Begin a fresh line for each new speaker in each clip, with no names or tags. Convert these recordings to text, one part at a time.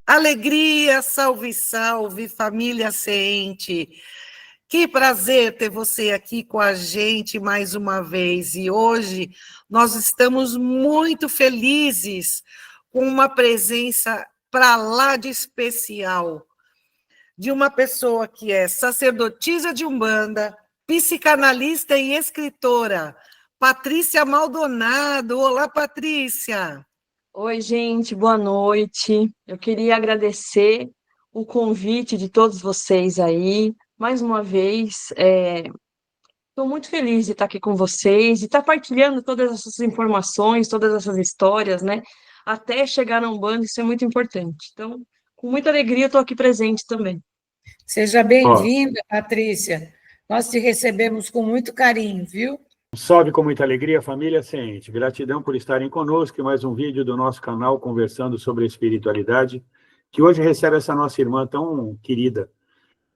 Alegria, salve, salve, família Seente. Que prazer ter você aqui com a gente mais uma vez. E hoje nós estamos muito felizes com uma presença para lá de especial de uma pessoa que é sacerdotisa de Umbanda, psicanalista e escritora, Patrícia Maldonado. Olá, Patrícia.
Oi, gente, boa noite. Eu queria agradecer o convite de todos vocês aí. Mais uma vez, estou muito feliz de estar aqui com vocês, de estar partilhando todas essas informações, todas essas histórias, né? Até chegar na Umbanda, isso é muito importante. Então, com muita alegria, eu estou aqui presente também.
Seja bem-vinda, Patrícia. Nós te recebemos com muito carinho, viu?
Salve com muita alegria, família Seente. Gratidão por estarem conosco em mais um vídeo do nosso canal conversando sobre a espiritualidade, que hoje recebe essa nossa irmã tão querida,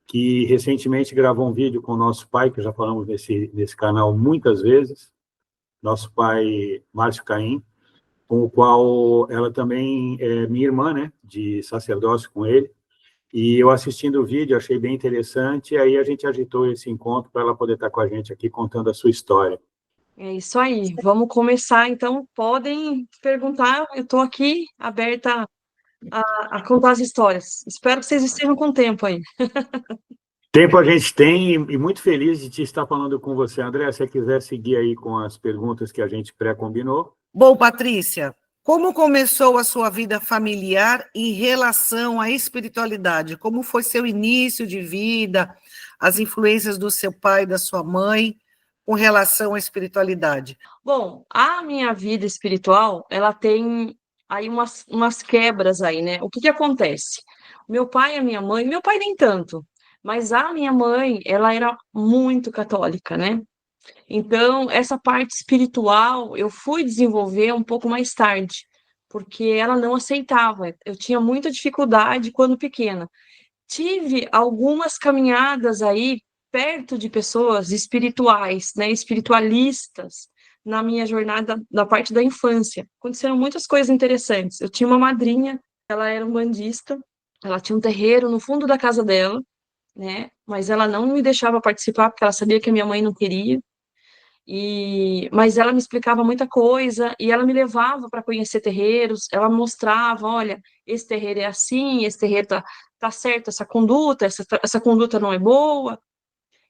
que recentemente gravou um vídeo com o nosso pai, que já falamos nesse canal muitas vezes, nosso pai Márcio Caim, com o qual ela também é minha irmã, né, de sacerdócio com ele. E eu assistindo o vídeo, achei bem interessante, e aí a gente agitou esse encontro para ela poder estar com a gente aqui contando a sua história.
É isso aí, vamos começar, então podem perguntar, eu estou aqui aberta a contar as histórias. Espero que vocês estejam com tempo aí.
Tempo a gente tem, e muito feliz de te estar falando com você, André. Se você quiser seguir aí com as perguntas que a gente pré-combinou.
Bom, Patrícia, como começou a sua vida familiar em relação à espiritualidade? Como foi seu início de vida, as influências do seu pai e da sua mãe com relação à espiritualidade?
Bom, a minha vida espiritual, ela tem aí umas quebras aí, né? O que que acontece? Meu pai e a minha mãe, meu pai nem tanto, mas a minha mãe, ela era muito católica, né? Então, essa parte espiritual eu fui desenvolver um pouco mais tarde, porque ela não aceitava. Eu tinha muita dificuldade quando pequena. Tive algumas caminhadas aí perto de pessoas espirituais, né, espiritualistas, na minha jornada da parte da infância. Aconteceram muitas coisas interessantes. Eu tinha uma madrinha, ela era umbandista, ela tinha um terreiro no fundo da casa dela, né, mas ela não me deixava participar porque ela sabia que a minha mãe não queria. Mas ela me explicava muita coisa e ela me levava para conhecer terreiros, ela mostrava, olha, esse terreiro é assim, esse terreiro tá certo, essa conduta, essa conduta não é boa.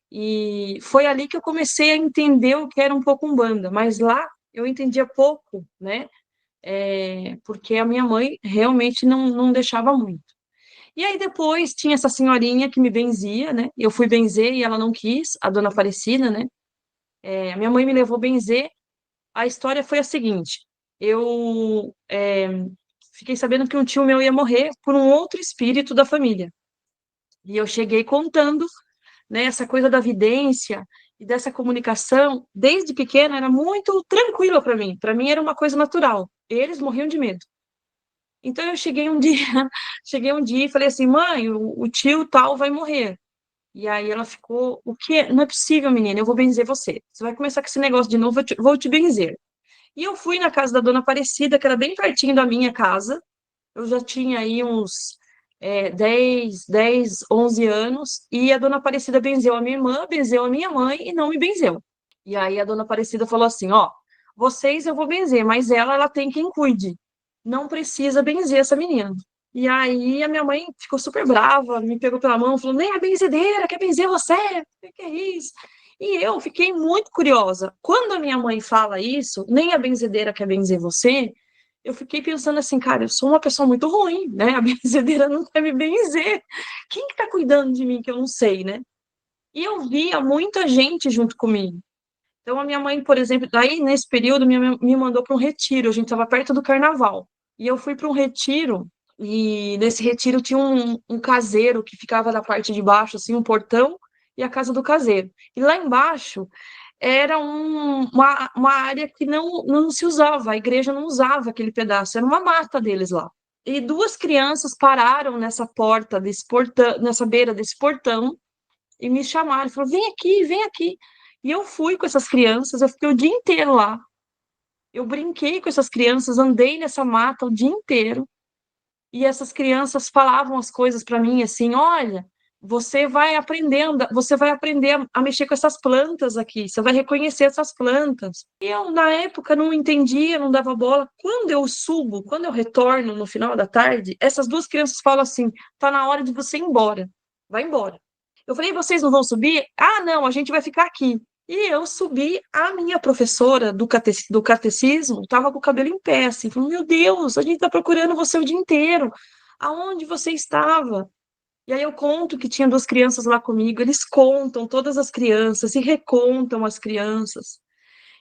E foi ali que eu comecei a entender o que era um pouco Umbanda, mas lá eu entendia pouco, né? Porque a minha mãe realmente não deixava muito. E aí depois tinha essa senhorinha que me benzia, né? Eu fui benzer e ela não quis, a dona Aparecida, né? A minha mãe me levou benzer. A história foi a seguinte: eu fiquei sabendo que um tio meu ia morrer por um outro espírito da família. E eu cheguei contando, né, essa coisa da vidência e dessa comunicação, desde pequena, era muito tranquila para mim. Para mim era uma coisa natural. Eles morriam de medo. Então eu cheguei um dia, cheguei um dia e falei assim: mãe, o tio tal vai morrer. E aí ela ficou: o quê? Não é possível, menina, eu vou benzer você. Você vai começar com esse negócio de novo, vou te benzer. E eu fui na casa da dona Aparecida, que era bem pertinho da minha casa. Eu já tinha aí uns 10, 11 anos, e a dona Aparecida benzeu a minha irmã, benzeu a minha mãe e não me benzeu. E aí a dona Aparecida falou assim: ó, vocês eu vou benzer, mas ela tem quem cuide. Não precisa benzer essa menina. E aí a minha mãe ficou super brava, me pegou pela mão, falou: nem a benzedeira quer benzer você, o que é isso? E eu fiquei muito curiosa. Quando a minha mãe fala isso, nem a benzedeira quer benzer você, eu fiquei pensando assim, cara, eu sou uma pessoa muito ruim, né? A benzedeira não quer me benzer. Quem que tá cuidando de mim que eu não sei, né? E eu via muita gente junto comigo. Então, a minha mãe, por exemplo, aí nesse período, me mandou para um retiro. A gente estava perto do carnaval. E eu fui para um retiro, e nesse retiro tinha um caseiro que ficava na parte de baixo, assim, um portão, e a casa do caseiro. E lá embaixo era uma área que não se usava, a igreja não usava aquele pedaço, era uma mata deles lá. E duas crianças pararam nessa porta desse portão, nessa beira desse portão, e me chamaram, falaram, vem aqui, vem aqui. E eu fui com essas crianças, eu fiquei o dia inteiro lá. Eu brinquei com essas crianças, andei nessa mata o dia inteiro. E essas crianças falavam as coisas para mim assim, olha, você vai aprender a mexer com essas plantas aqui, você vai reconhecer essas plantas. E eu, na época, não entendia, não dava bola. Quando eu subo, quando eu retorno no final da tarde, essas duas crianças falam assim, tá na hora de você ir embora, vai embora. Eu falei, vocês não vão subir? Ah, não, a gente vai ficar aqui. E eu subi, a minha professora do catecismo estava com o cabelo em pé, assim, falando, meu Deus, a gente está procurando você o dia inteiro. Aonde você estava? E aí eu conto que tinha duas crianças lá comigo, eles contam todas as crianças e recontam as crianças.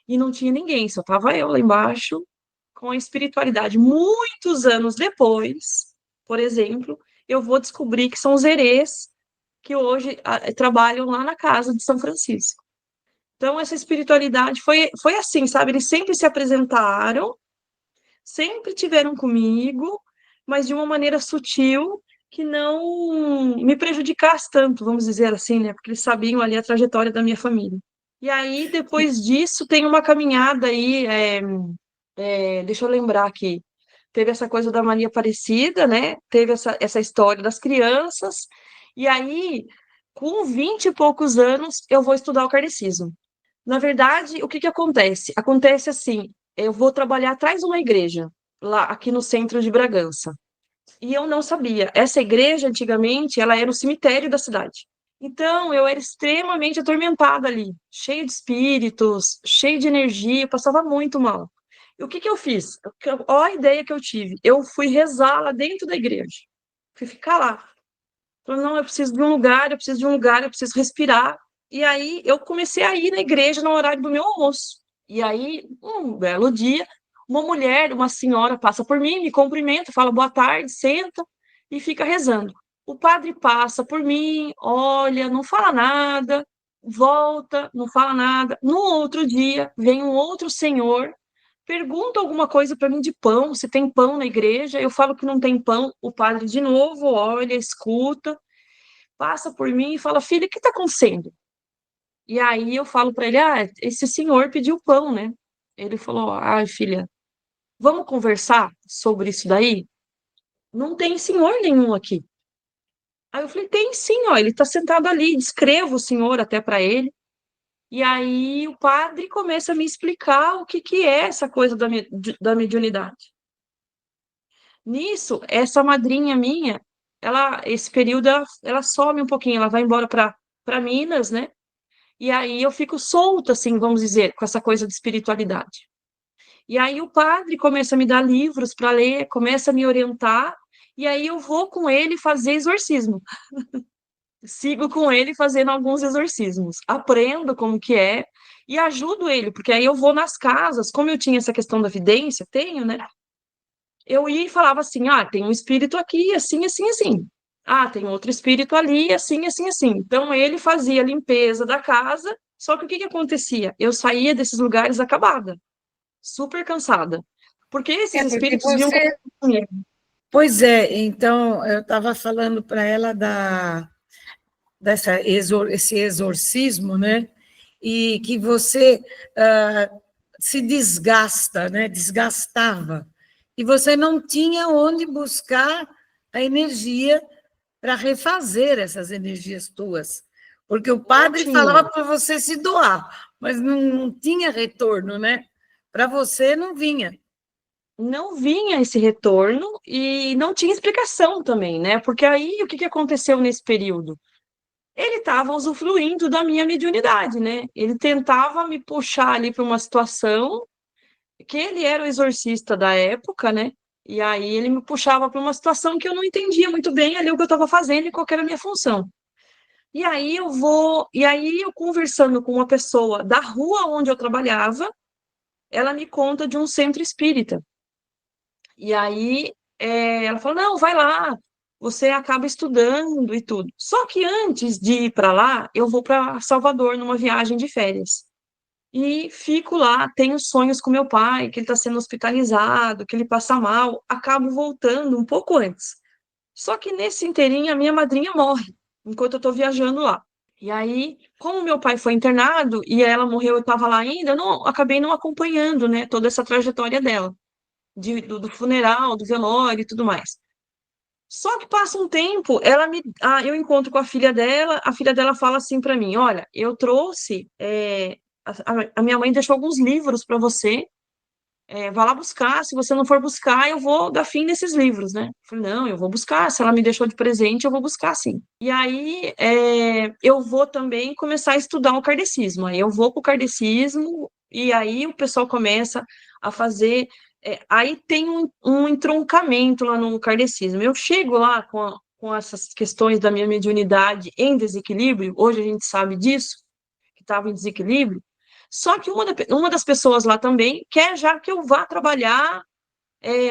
E não tinha ninguém, só estava eu lá embaixo com a espiritualidade. Muitos anos depois, por exemplo, eu vou descobrir que são os herês que hoje trabalham lá na casa de São Francisco. Então, essa espiritualidade foi assim, sabe? Eles sempre se apresentaram, sempre tiveram comigo, mas de uma maneira sutil, que não me prejudicasse tanto, vamos dizer assim, né? Porque eles sabiam ali a trajetória da minha família. E aí, depois disso, tem uma caminhada aí, deixa eu lembrar aqui, teve essa coisa da Maria Aparecida, né? Teve essa história das crianças, e aí, com 20 e poucos anos, eu vou estudar o kardecismo. Na verdade, o que que acontece? Acontece assim, eu vou trabalhar atrás de uma igreja, lá aqui no centro de Bragança. E eu não sabia. Essa igreja, antigamente, ela era o cemitério da cidade. Então, eu era extremamente atormentada ali, cheia de espíritos, cheia de energia, eu passava muito mal. E o que que eu fiz? Olha a ideia que eu tive. Eu fui rezar lá dentro da igreja. Fui ficar lá. Falei, não, eu preciso de um lugar, eu preciso de um lugar, eu preciso respirar. E aí eu comecei a ir na igreja no horário do meu almoço. E aí, um belo dia, uma mulher, uma senhora passa por mim, me cumprimenta, fala boa tarde, senta e fica rezando. O padre passa por mim, olha, não fala nada, volta, não fala nada. No outro dia, vem um outro senhor, pergunta alguma coisa para mim de pão, se tem pão na igreja. Eu falo que não tem pão. O padre de novo olha, escuta, passa por mim e fala: filha, o que está acontecendo? E aí eu falo para ele: ah, esse senhor pediu pão, né? Ele falou: ai, filha, vamos conversar sobre isso daí? Não tem senhor nenhum aqui. Aí eu falei: tem sim, ó, ele está sentado ali, descrevo o senhor até para ele. E aí o padre começa a me explicar o que que é essa coisa da mediunidade. Nisso, essa madrinha minha, esse período, ela some um pouquinho, ela vai embora para Minas, né? E aí eu fico solta, assim, vamos dizer, com essa coisa de espiritualidade. E aí o padre começa a me dar livros para ler, começa a me orientar, e aí eu vou com ele fazer exorcismo. Sigo com ele fazendo alguns exorcismos. Aprendo como que é e ajudo ele, porque aí eu vou nas casas, como eu tinha essa questão da vidência, tenho, né? Eu ia e falava assim, ah, tem um espírito aqui, assim, assim, assim. Ah, tem outro espírito ali, assim, assim, assim. Então, ele fazia a limpeza da casa, só que o que que acontecia? Eu saía desses lugares acabada, super cansada. Porque esses
Porque
espíritos vinham
você...
comigo.
Pois é, então, eu estava falando para ela esse exorcismo, né? E que você se desgasta, né? Desgastava. E você não tinha onde buscar a energia para refazer essas energias tuas. Porque o padre falava para você se doar, mas não tinha retorno, né? Para você não vinha.
Não vinha esse retorno e não tinha explicação também, né? Porque aí o que que aconteceu nesse período? Ele estava usufruindo da minha mediunidade, né? Ele tentava me puxar ali para uma situação que ele era o exorcista da época, né? E aí ele me puxava para uma situação que eu não entendia muito bem ali o que eu estava fazendo e qual que era a minha função. E aí eu conversando com uma pessoa da rua onde eu trabalhava, ela me conta de um centro espírita. E aí ela falou: não, vai lá, você acaba estudando e tudo. Só que antes de ir para lá, eu vou para Salvador numa viagem de férias. E fico lá, tenho sonhos com meu pai, que ele está sendo hospitalizado, que ele passa mal, acabo voltando um pouco antes. Só que nesse inteirinho, a minha madrinha morre, enquanto eu estou viajando lá. E aí, como meu pai foi internado e ela morreu, eu estava lá ainda, eu não, acabei não acompanhando, né, toda essa trajetória dela, do funeral, do velório e tudo mais. Só que passa um tempo, eu encontro com a filha dela fala assim para mim, olha, eu trouxe, a minha mãe deixou alguns livros para você, vá lá buscar, se você não for buscar, eu vou dar fim nesses livros, né? Eu falei, não, eu vou buscar, se ela me deixou de presente, eu vou buscar sim. E aí, eu vou também começar a estudar o kardecismo, aí eu vou para o kardecismo, e aí o pessoal começa a fazer, aí tem um entroncamento lá no kardecismo. Eu chego lá com essas questões da minha mediunidade em desequilíbrio, hoje a gente sabe disso, que estava em desequilíbrio, só que uma das pessoas lá também quer já que eu vá trabalhar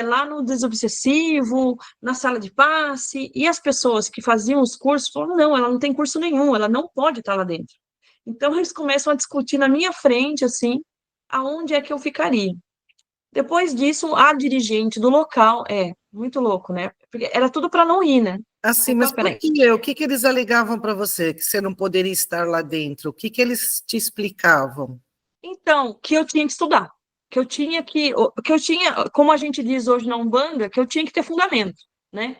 lá no desobsessivo, na sala de passe, e as pessoas que faziam os cursos falaram, não, ela não tem curso nenhum, ela não pode estar lá dentro. Então, eles começam a discutir na minha frente, assim, aonde é que eu ficaria. Depois disso, a dirigente do local, muito louco, né? Porque era tudo para não ir, né?
Assim,
Opa,
mas por
peraí.
quê? O que que eles alegavam para você? Que você não poderia estar lá dentro? O que que eles te explicavam?
Então, que eu tinha que estudar, que eu tinha, como a gente diz hoje na Umbanda, que eu tinha que ter fundamento, né?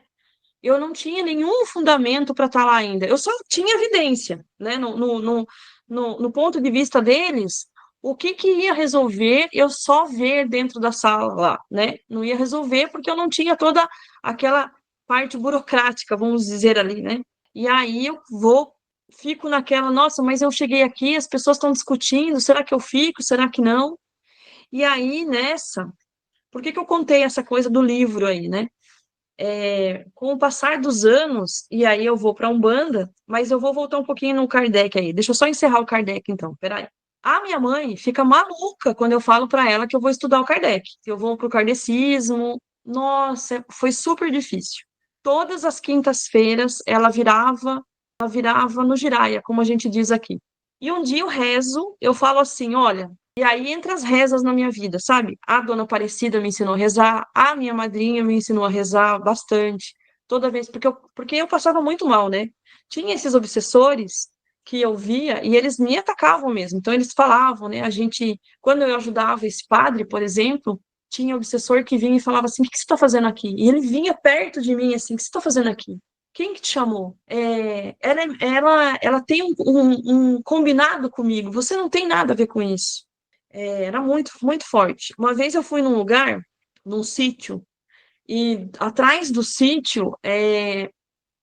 Eu não tinha nenhum fundamento para estar lá ainda. Eu só tinha evidência, né? No ponto de vista deles, o que que ia resolver eu só ver dentro da sala lá, né? Não ia resolver porque eu não tinha toda aquela parte burocrática, vamos dizer ali, né? E aí fico naquela, nossa, mas eu cheguei aqui, as pessoas estão discutindo, será que eu fico, será que não? E aí, por que que eu contei essa coisa do livro aí, né? Com o passar dos anos, e aí eu vou para a Umbanda, mas eu vou voltar um pouquinho no Kardec aí. Deixa eu só encerrar o Kardec, então, peraí. A minha mãe fica maluca quando eu falo para ela que eu vou estudar o Kardec, que eu vou para o kardecismo. Nossa, foi super difícil. Todas as quintas-feiras ela virava no giraia, como a gente diz aqui. E um dia eu rezo, eu falo assim, olha, e aí entre as rezas na minha vida, sabe? A dona Aparecida me ensinou a rezar, a minha madrinha me ensinou a rezar bastante, toda vez, porque eu passava muito mal, né? Tinha esses obsessores que eu via e eles me atacavam mesmo. Então eles falavam, né? Quando eu ajudava esse padre, por exemplo, tinha obsessor que vinha e falava assim: o que você está fazendo aqui? E ele vinha perto de mim assim: o que você está fazendo aqui? Quem que te chamou? Ela tem um combinado comigo, você não tem nada a ver com isso. Era muito, muito forte. Uma vez eu fui num lugar, num sítio, e atrás do sítio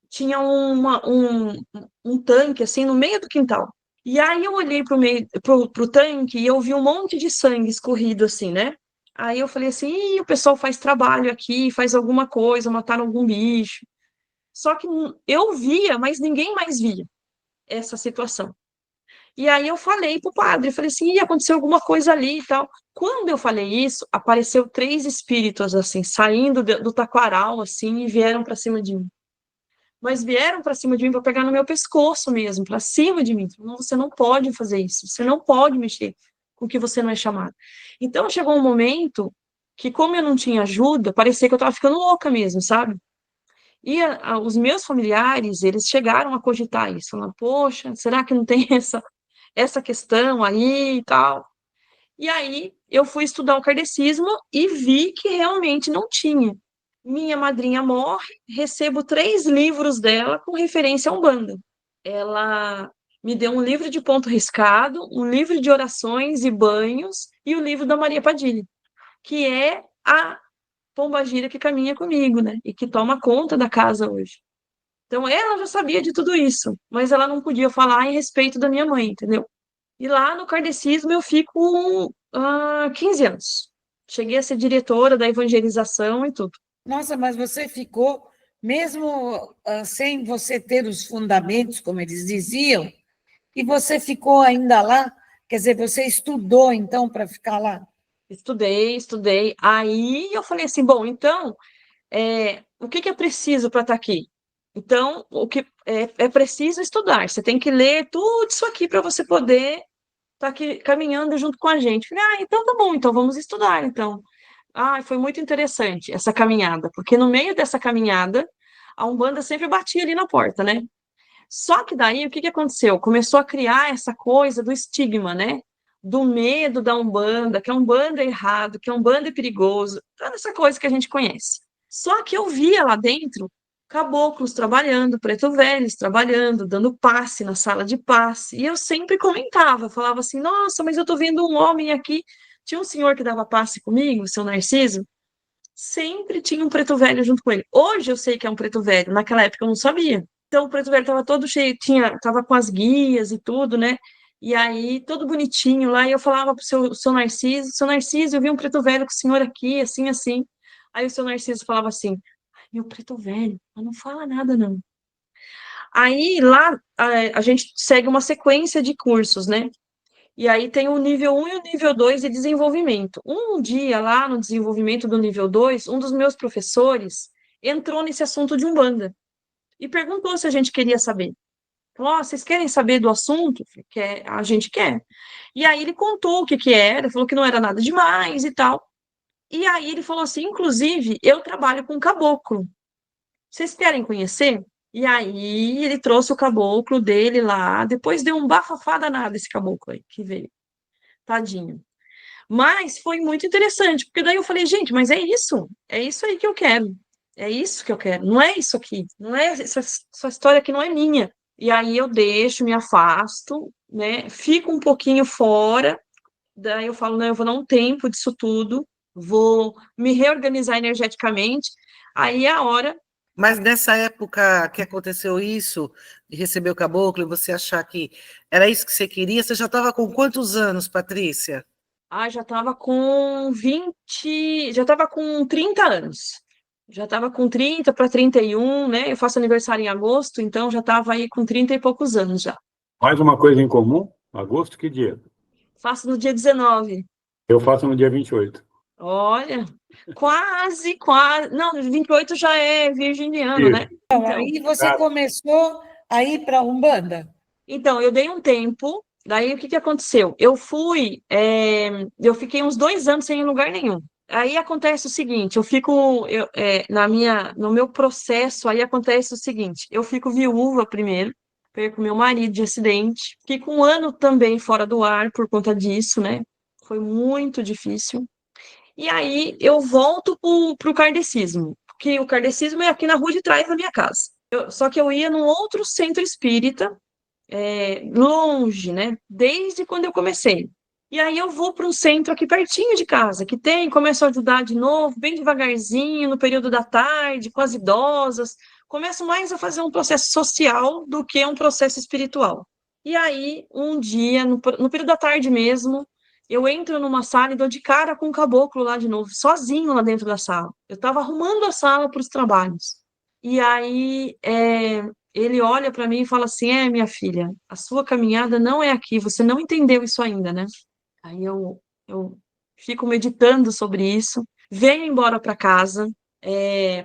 tinha um tanque, assim, no meio do quintal. E aí eu olhei pro tanque e eu vi um monte de sangue escorrido, assim, né? Aí eu falei assim, ih, o pessoal faz trabalho aqui, faz alguma coisa, mataram algum bicho. Só que eu via, mas ninguém mais via essa situação. E aí eu falei pro padre, falei assim, ia acontecer alguma coisa ali e tal. Quando eu falei isso, apareceu 3 espíritos assim, saindo do taquaral assim e vieram para cima de mim. Mas vieram para cima de mim para pegar no meu pescoço mesmo, para cima de mim. Não, você não pode fazer isso, você não pode mexer com o que você não é chamado. Então chegou um momento que, como eu não tinha ajuda, parecia que eu estava ficando louca mesmo, sabe? E os meus familiares, eles chegaram a cogitar isso, falando, poxa, será que não tem essa questão aí e tal? E aí eu fui estudar o kardecismo e vi que realmente não tinha. Minha madrinha morre, recebo 3 livros dela com referência a Umbanda. Ela me deu um livro de ponto riscado, um livro de orações e banhos e o livro da Maria Padilha, que é a pombagira que caminha comigo, né? E que toma conta da casa hoje. Então, ela já sabia de tudo isso, mas ela não podia falar em respeito da minha mãe, entendeu? E lá no kardecismo eu fico 15 anos. Cheguei a ser diretora da evangelização e tudo.
Nossa, mas você ficou, mesmo sem você ter os fundamentos, como eles diziam, e você ficou ainda lá? Quer dizer, você estudou, então, para ficar lá?
Estudei. Aí eu falei assim, bom, então, o que é preciso para estar aqui? Então, o que é preciso estudar. Você tem que ler tudo isso aqui para você poder estar aqui caminhando junto com a gente. Falei, então tá bom, então vamos estudar, então. Foi muito interessante essa caminhada, porque no meio dessa caminhada, a Umbanda sempre batia ali na porta, né? Só que daí, o que aconteceu? Começou a criar essa coisa do estigma, né? Do medo da Umbanda, que a Umbanda é errado, que a Umbanda é perigoso, toda essa coisa que a gente conhece. Só que eu via lá dentro caboclos trabalhando, preto velhos trabalhando, dando passe na sala de passe, e eu sempre comentava, falava assim, nossa, mas eu tô vendo um homem aqui, tinha um senhor que dava passe comigo, o seu Narciso, sempre tinha um preto velho junto com ele. Hoje eu sei que é um preto velho, naquela época eu não sabia. Então o preto velho estava todo cheio, tava com as guias e tudo, né? E aí, todo bonitinho lá, e eu falava pro seu Narciso, eu vi um preto velho com o senhor aqui, assim, assim. Aí o seu Narciso falava assim, ai, meu preto velho, mas não fala nada, não. Aí lá a gente segue uma sequência de cursos, né? E aí tem o nível 1 e o nível 2 de desenvolvimento. Um dia lá no desenvolvimento do nível 2, um dos meus professores entrou nesse assunto de Umbanda e perguntou se a gente queria saber. Falou, oh, vocês querem saber do assunto? Quer, a gente quer. E aí ele contou o que que era, falou que não era nada demais e tal. E aí ele falou assim, inclusive, eu trabalho com caboclo. Vocês querem conhecer? E aí ele trouxe o caboclo dele lá, depois deu um bafafá danado esse caboclo aí que veio. Tadinho. Mas foi muito interessante, porque daí eu falei, gente, mas é isso aí que eu quero. É isso que eu quero, não é isso aqui, não é essa história aqui não é minha. E aí eu deixo, me afasto, né? Fico um pouquinho fora, daí eu falo, não, eu vou dar um tempo disso tudo, vou me reorganizar energeticamente, aí é a hora.
Mas nessa época que aconteceu isso, de receber o caboclo, e você achar que era isso que você queria, você já estava com quantos anos, Patrícia?
Já estava com 20, já estava com 30 anos. Já estava com 30 para 31, né? Eu faço aniversário em agosto, então já estava aí com 30 e poucos anos já.
Mais uma coisa em comum? Agosto, que dia?
Faço no dia 19.
Eu faço no dia 28.
Olha, quase, quase. Não, 28 já é virginiano, né?
Isso.
Então, aí você começou a ir para a Umbanda.
Então, eu dei um tempo, daí o que aconteceu? Eu fiquei uns 2 anos sem ir em lugar nenhum. Aí acontece o seguinte, no meu processo, aí acontece o seguinte, eu fico viúva primeiro, perco meu marido de acidente, fico um ano também fora do ar por conta disso, né? Foi muito difícil. E aí eu volto pro kardecismo, porque o kardecismo é aqui na rua de trás da minha casa. Só que eu ia num outro centro espírita, longe, né? Desde quando eu comecei. E aí eu vou para um centro aqui pertinho de casa, que tem, começo a ajudar de novo, bem devagarzinho, no período da tarde, com as idosas. Começo mais a fazer um processo social do que um processo espiritual. E aí, um dia, no período da tarde mesmo, eu entro numa sala e dou de cara com um caboclo lá de novo, sozinho lá dentro da sala. Eu estava arrumando a sala para os trabalhos. E aí, ele olha para mim e fala assim: minha filha, a sua caminhada não é aqui, você não entendeu isso ainda, né? Aí eu fico meditando sobre isso, venho embora para casa,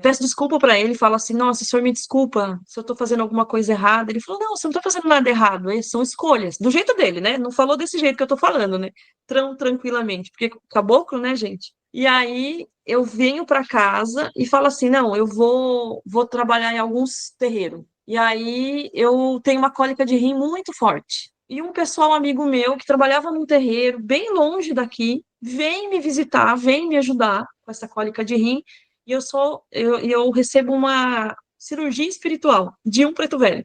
peço desculpa para ele, falo assim: nossa, o senhor me desculpa se eu estou fazendo alguma coisa errada. Ele falou: não, você não está fazendo nada errado, são escolhas, do jeito dele, né? Não falou desse jeito que eu estou falando, né? Tranquilamente, porque caboclo, né, gente? E aí eu venho para casa e falo assim: não, eu vou trabalhar em alguns terreiros. E aí eu tenho uma cólica de rim muito forte. E um pessoal amigo meu que trabalhava num terreiro bem longe daqui vem me visitar, vem me ajudar com essa cólica de rim. E eu recebo uma cirurgia espiritual de um preto velho.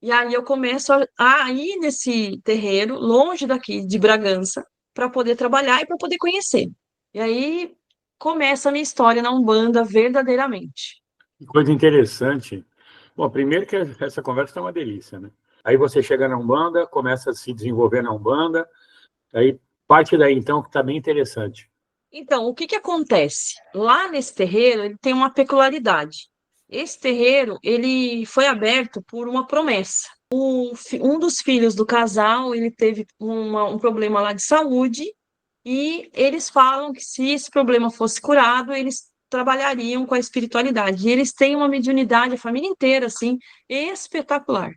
E aí eu começo a ir nesse terreiro, longe daqui, de Bragança, para poder trabalhar e para poder conhecer. E aí começa a minha história na Umbanda verdadeiramente.
Que coisa interessante. Bom, primeiro que essa conversa é uma delícia, né? Aí você chega na Umbanda, começa a se desenvolver na Umbanda, aí parte daí, então, que está bem interessante.
Então, o que acontece? Lá nesse terreiro, ele tem uma peculiaridade. Esse terreiro, ele foi aberto por uma promessa. Um dos filhos do casal, ele teve um problema lá de saúde, e eles falam que se esse problema fosse curado, eles trabalhariam com a espiritualidade. E eles têm uma mediunidade, a família inteira, assim, espetacular.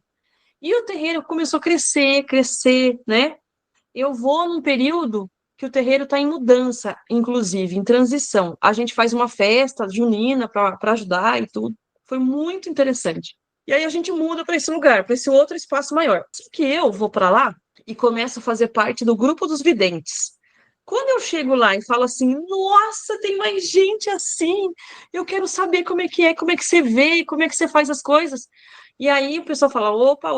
E o terreiro começou a crescer, né? Eu vou num período que o terreiro está em mudança, inclusive, em transição. A gente faz uma festa junina para ajudar e tudo. Foi muito interessante. E aí a gente muda para esse lugar, para esse outro espaço maior. Só que eu vou para lá e começo a fazer parte do grupo dos videntes. Quando eu chego lá e falo assim, nossa, tem mais gente assim, eu quero saber como é que você vê, como é que você faz as coisas. E aí o pessoal fala, opa,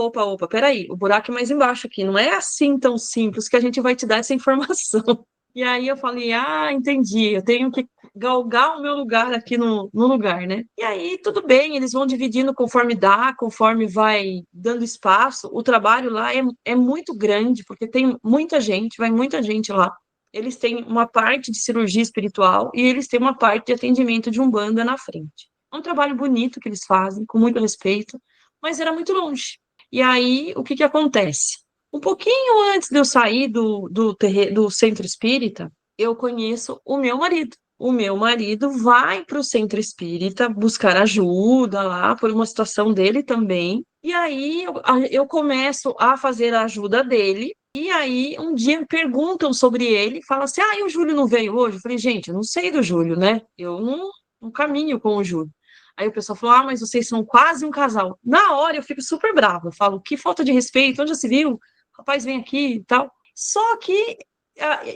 peraí, o buraco é mais embaixo aqui, não é assim tão simples que a gente vai te dar essa informação. E aí eu falei, entendi, eu tenho que galgar o meu lugar aqui no lugar, né? E aí tudo bem, eles vão dividindo conforme dá, conforme vai dando espaço. O trabalho lá é muito grande, porque tem muita gente, vai muita gente lá. Eles têm uma parte de cirurgia espiritual e eles têm uma parte de atendimento de Umbanda na frente. É um trabalho bonito que eles fazem, com muito respeito, mas era muito longe. E aí, o que acontece? Um pouquinho antes de eu sair do centro espírita, eu conheço o meu marido. O meu marido vai para o centro espírita buscar ajuda lá, por uma situação dele também. E aí eu começo a fazer a ajuda dele. E aí, um dia me perguntam sobre ele, falam assim, e o Júlio não veio hoje? Eu falei, gente, eu não sei do Júlio, né? Eu não caminho com o Júlio. Aí o pessoal falou, mas vocês são quase um casal. Na hora eu fico super brava, eu falo, que falta de respeito, onde já se viu? O rapaz vem aqui e tal. Só que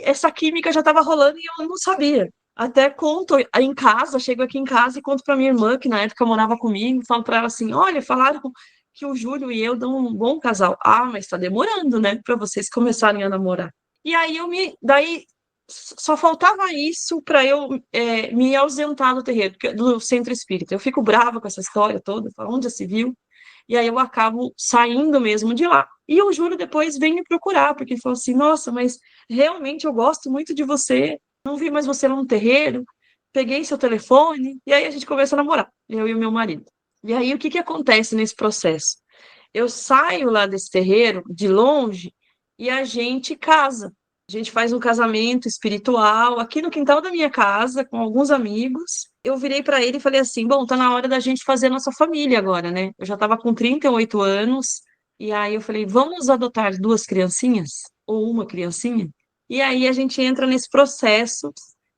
essa química já estava rolando e eu não sabia. Até conto em casa, chego aqui em casa e conto para minha irmã, que na época morava comigo, falo para ela assim, olha, falaram que o Júlio e eu dão um bom casal. Mas está demorando, né, para vocês começarem a namorar. E aí daí só faltava isso para eu me ausentar do terreiro, do centro espírita. Eu fico brava com essa história toda, falo, onde já se viu? E aí eu acabo saindo mesmo de lá. E o Júlio depois vem me procurar, porque ele falou assim, nossa, mas realmente eu gosto muito de você, não vi mais você lá no terreiro, peguei seu telefone, e aí a gente começa a namorar, eu e o meu marido. E aí o que acontece nesse processo? Eu saio lá desse terreiro, de longe, e a gente casa. A gente faz um casamento espiritual aqui no quintal da minha casa, com alguns amigos. Eu virei para ele e falei assim, bom, tá na hora da gente fazer a nossa família agora, né? Eu já estava com 38 anos, e aí eu falei, vamos adotar 2 criancinhas? Ou uma criancinha? E aí a gente entra nesse processo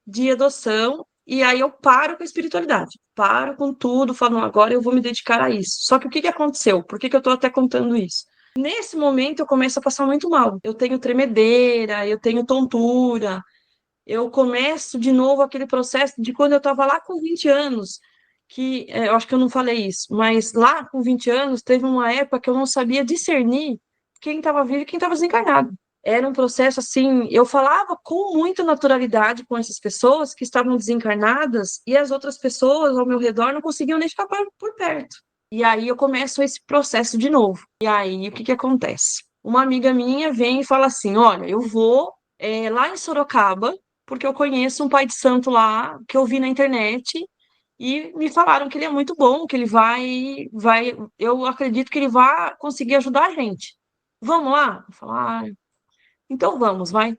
de adoção, e aí eu paro com a espiritualidade, paro com tudo, falo, agora eu vou me dedicar a isso. Só que o que aconteceu? Por que eu estou até contando isso? Nesse momento eu começo a passar muito mal. Eu tenho tremedeira, eu tenho tontura, eu começo de novo aquele processo de quando eu estava lá com 20 anos, que eu acho que eu não falei isso, mas lá com 20 anos teve uma época que eu não sabia discernir quem estava vivo e quem estava desencarnado. Era um processo assim, eu falava com muita naturalidade com essas pessoas que estavam desencarnadas e as outras pessoas ao meu redor não conseguiam nem ficar por perto. E aí eu começo esse processo de novo. E aí o que acontece? Uma amiga minha vem e fala assim, olha, eu vou lá em Sorocaba, porque eu conheço um pai de santo lá, que eu vi na internet, e me falaram que ele é muito bom, que ele eu acredito que ele vai conseguir ajudar a gente. Vamos lá? Eu falo, então vamos, vai.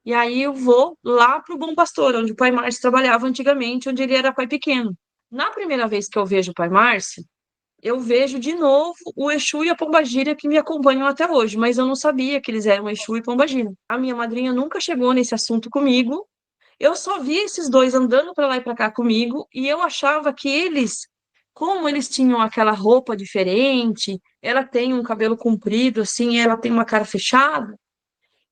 E aí eu vou lá para o Bom Pastor, onde o Pai Márcio trabalhava antigamente, onde ele era pai pequeno. Na primeira vez que eu vejo o Pai Márcio, eu vejo de novo o Exu e a Pombagira que me acompanham até hoje, mas eu não sabia que eles eram Exu e Pombagira. A minha madrinha nunca chegou nesse assunto comigo, eu só vi esses dois andando para lá e para cá comigo, e eu achava que eles, como eles tinham aquela roupa diferente, ela tem um cabelo comprido, assim, ela tem uma cara fechada,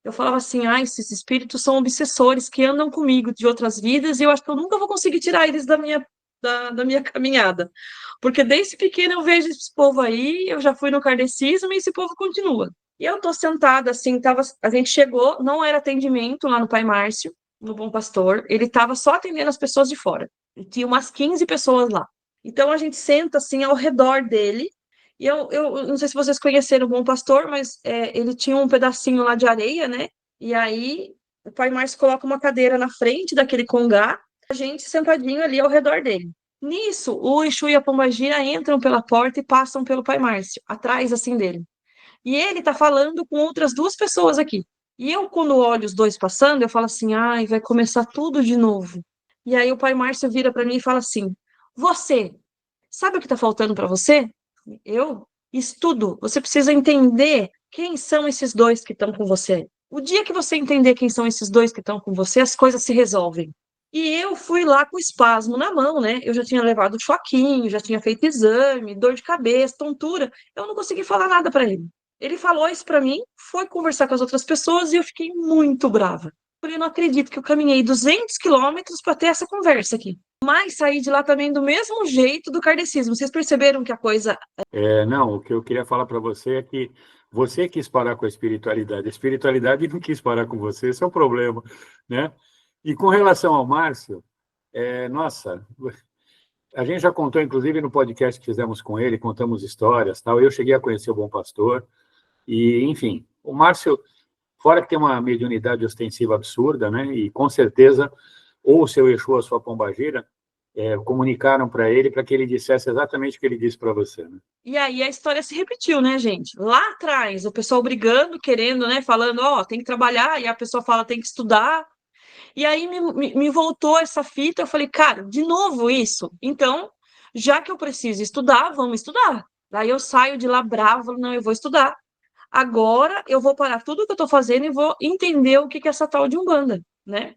eu falava assim, esses espíritos são obsessores que andam comigo de outras vidas e eu acho que eu nunca vou conseguir tirar eles da minha caminhada. Porque desde pequena eu vejo esse povo aí, eu já fui no kardecismo e esse povo continua. E eu tô sentada assim, a gente chegou, não era atendimento lá no Pai Márcio, no Bom Pastor, ele estava só atendendo as pessoas de fora. E tinha umas 15 pessoas lá. Então a gente senta assim ao redor dele. E eu não sei se vocês conheceram o Bom Pastor, mas ele tinha um pedacinho lá de areia, né? E aí o Pai Márcio coloca uma cadeira na frente daquele congá, a gente sentadinho ali ao redor dele. Nisso, o Exu e a Pombagira entram pela porta e passam pelo Pai Márcio, atrás assim dele. E ele tá falando com outras 2 pessoas aqui. E eu, quando olho os 2 passando, eu falo assim, vai começar tudo de novo. E aí o Pai Márcio vira para mim e fala assim, você, sabe o que tá faltando para você? Eu? Estudo. Você precisa entender quem são esses 2 que estão com você. O dia que você entender quem são esses 2 que estão com você, as coisas se resolvem. E eu fui lá com espasmo na mão, né? Eu já tinha levado choquinho, já tinha feito exame, dor de cabeça, tontura. Eu não consegui falar nada para ele. Ele falou isso para mim, foi conversar com as outras pessoas e eu fiquei muito brava. Eu não acredito que eu caminhei 200 quilômetros para ter essa conversa aqui. Mas saí de lá também do mesmo jeito do kardecismo. Vocês perceberam que a coisa...
Não, o que eu queria falar para você é que você quis parar com a espiritualidade não quis parar com você, esse é o problema, né? E com relação ao Márcio, nossa, a gente já contou, inclusive, no podcast que fizemos com ele, contamos histórias, tal. Eu cheguei a conhecer o Bom Pastor, e, enfim, o Márcio, fora que tem uma mediunidade ostensiva absurda, né? E, com certeza, ou o seu Exu ou a sua pombagira, comunicaram para ele para que ele dissesse exatamente o que ele disse para você, né?
E aí a história se repetiu, né, gente? Lá atrás, o pessoal brigando, querendo, né, falando, ó, tem que trabalhar, e a pessoa fala, tem que estudar. E aí me voltou essa fita, eu falei, cara, de novo isso? Então, já que eu preciso estudar, vamos estudar. Daí eu saio de lá brava, falo, não, eu vou estudar. Agora eu vou parar tudo que eu tô fazendo e vou entender o que que é essa tal de Umbanda, né?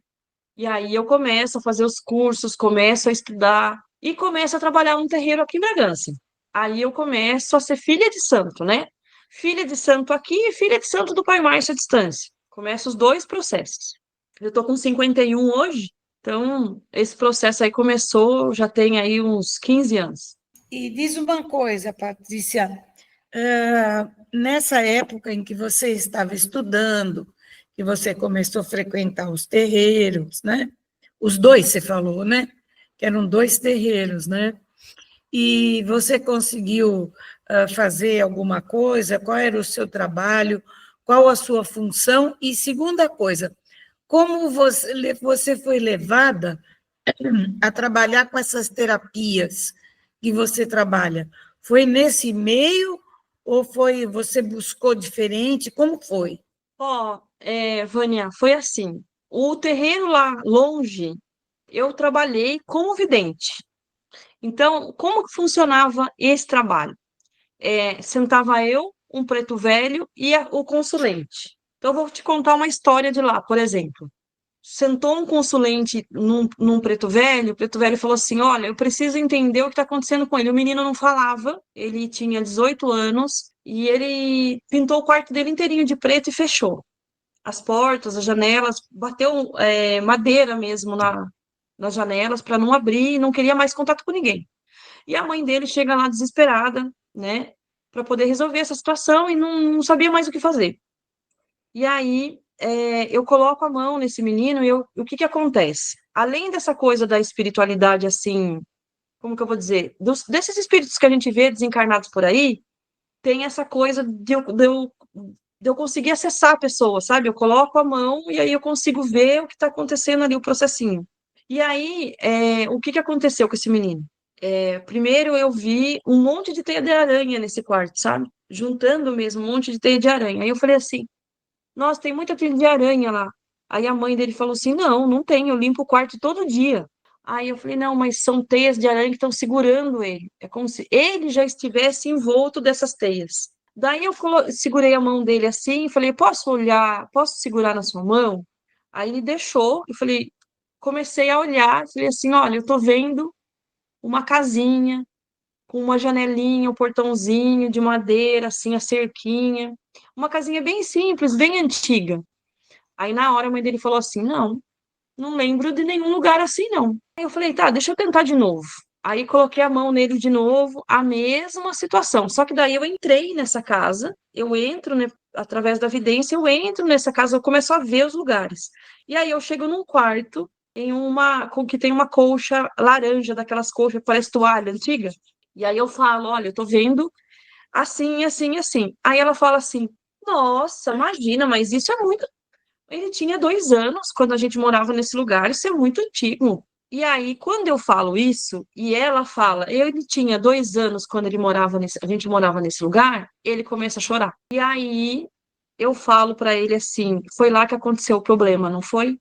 E aí eu começo a fazer os cursos, começo a estudar e começo a trabalhar num terreiro aqui em Bragança. Aí eu começo a ser filha de santo, né? Filha de santo aqui e filha de santo do Pai Márcio à distância. Começo os dois processos. Eu tô com 51 hoje, então esse processo aí começou, já tem aí uns 15 anos.
E diz uma coisa, Patrícia, nessa época em que você estava estudando, que você começou a frequentar os terreiros, né? Os dois, você falou, né? Que eram 2 terreiros, né? E você conseguiu fazer alguma coisa? Qual era o seu trabalho? Qual a sua função? E segunda coisa, como você foi levada a trabalhar com essas terapias que você trabalha? Foi nesse meio ou você buscou diferente? Como foi?
Vânia, foi assim. O terreiro lá longe, eu trabalhei como vidente. Então, como que funcionava esse trabalho? Sentava eu, um preto velho e o consulente. Então, eu vou te contar uma história de lá, por exemplo. Sentou um consulente num preto velho, o preto velho falou assim: Olha, eu preciso entender o que está acontecendo com ele. O menino não falava, ele tinha 18 anos e ele pintou o quarto dele inteirinho de preto e fechou as portas, as janelas, bateu madeira mesmo nas janelas para não abrir e não queria mais contato com ninguém. E a mãe dele chega lá desesperada, né, para poder resolver essa situação e não sabia mais o que fazer. E aí eu coloco a mão nesse menino e o que que acontece? Além dessa coisa da espiritualidade, assim, como que eu vou dizer? Desses espíritos que a gente vê desencarnados por aí, tem essa coisa de eu conseguir acessar a pessoa, sabe? Eu coloco a mão e aí eu consigo ver o que está acontecendo ali, o processinho. E aí, o que que aconteceu com esse menino? Primeiro eu vi um monte de teia de aranha nesse quarto, sabe? Juntando mesmo um monte de teia de aranha. Aí eu falei assim, nossa, tem muita teia de aranha lá. Aí a mãe dele falou assim, não, não tem, eu limpo o quarto todo dia. Aí eu falei, não, mas são teias de aranha que estão segurando ele. É como se ele já estivesse envolto dessas teias. Daí eu segurei a mão dele assim e falei, posso olhar, posso segurar na sua mão? Aí ele deixou, eu falei, comecei a olhar, falei assim, olha, eu tô vendo uma casinha com uma janelinha, um portãozinho de madeira, assim, a cerquinha. Uma casinha bem simples, bem antiga. Aí na hora a mãe dele falou assim, não lembro de nenhum lugar assim, não. Aí eu falei, tá, deixa eu tentar de novo. Aí coloquei a mão nele de novo, a mesma situação. Só que daí eu entrei nessa casa, eu entro, né, através da vidência, eu entro nessa casa, eu começo a ver os lugares. E aí eu chego num quarto que tem uma colcha laranja, daquelas colchas que parece toalha antiga. E aí eu falo, olha, eu tô vendo assim, assim, assim. Aí ela fala assim, nossa, imagina, mas isso é muito... Ele tinha 2 anos quando a gente morava nesse lugar, isso é muito antigo. E aí, quando eu falo isso, e ela fala, ele tinha 2 anos quando a gente morava nesse lugar, ele começa a chorar. E aí, eu falo para ele assim, foi lá que aconteceu o problema, não foi?